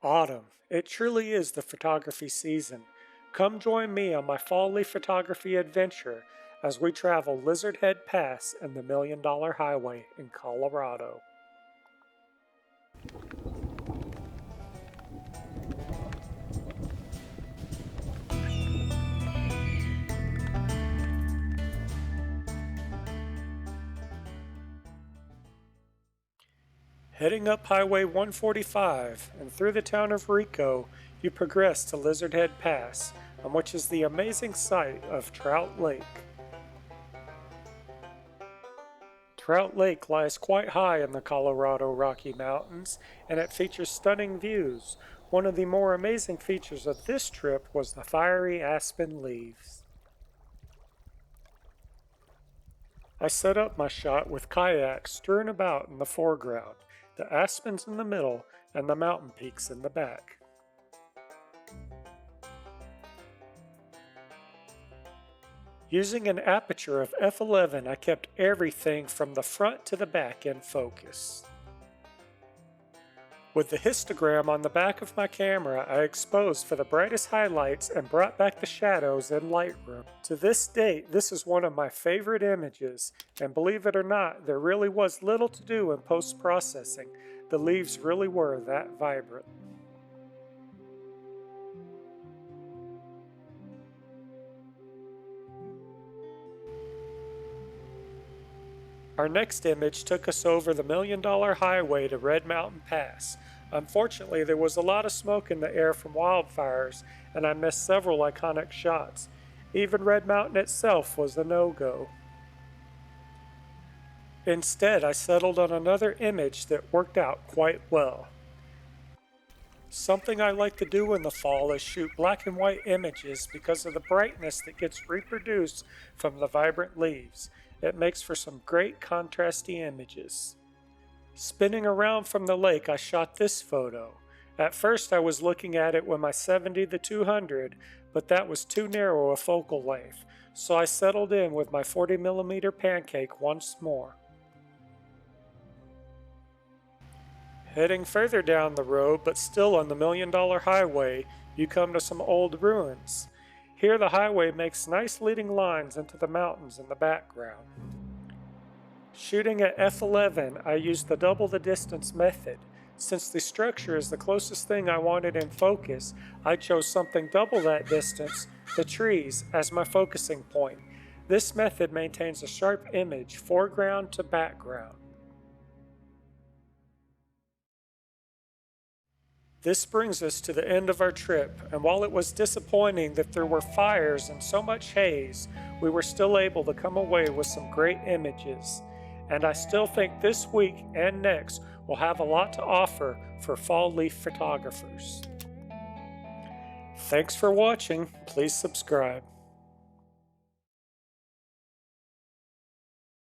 Autumn. It truly is the photography season. Come join me on my fall leaf photography adventure as we travel Lizard Head Pass and the Million Dollar Highway in Colorado. Heading up Highway 145 and through the town of Rico, you progress to Lizard Head Pass, on which is the amazing site of Trout Lake. Trout Lake lies quite high in the Colorado Rocky Mountains, and it features stunning views. One of the more amazing features of this trip was the fiery aspen leaves. I set up my shot with kayaks strewn about in the foreground, the aspens in the middle, and the mountain peaks in the back. Using an aperture of f11, I kept everything from the front to the back in focus. With the histogram on the back of my camera, I exposed for the brightest highlights and brought back the shadows in Lightroom. To this date, this is one of my favorite images, and believe it or not, there really was little to do in post-processing. The leaves really were that vibrant. Our next image took us over the Million Dollar Highway to Red Mountain Pass. Unfortunately, there was a lot of smoke in the air from wildfires, and I missed several iconic shots. Even Red Mountain itself was a no-go. Instead, I settled on another image that worked out quite well. Something I like to do in the fall is shoot black and white images because of the brightness that gets reproduced from the vibrant leaves. It makes for some great contrasty images. Spinning around from the lake, I shot this photo. At first I was looking at it with my 70-200, but that was too narrow a focal length, so I settled in with my 40mm pancake once more. Heading further down the road, but still on the Million Dollar Highway, you come to some old ruins. Here the highway makes nice leading lines into the mountains in the background. Shooting at f11, I used the double the distance method. Since the structure is the closest thing I wanted in focus, I chose something double that distance, the trees, as my focusing point. This method maintains a sharp image foreground to background. This brings us to the end of our trip, and while it was disappointing that there were fires and so much haze, we were still able to come away with some great images. And I still think this week and next will have a lot to offer for fall leaf photographers. Thanks for watching. Please subscribe.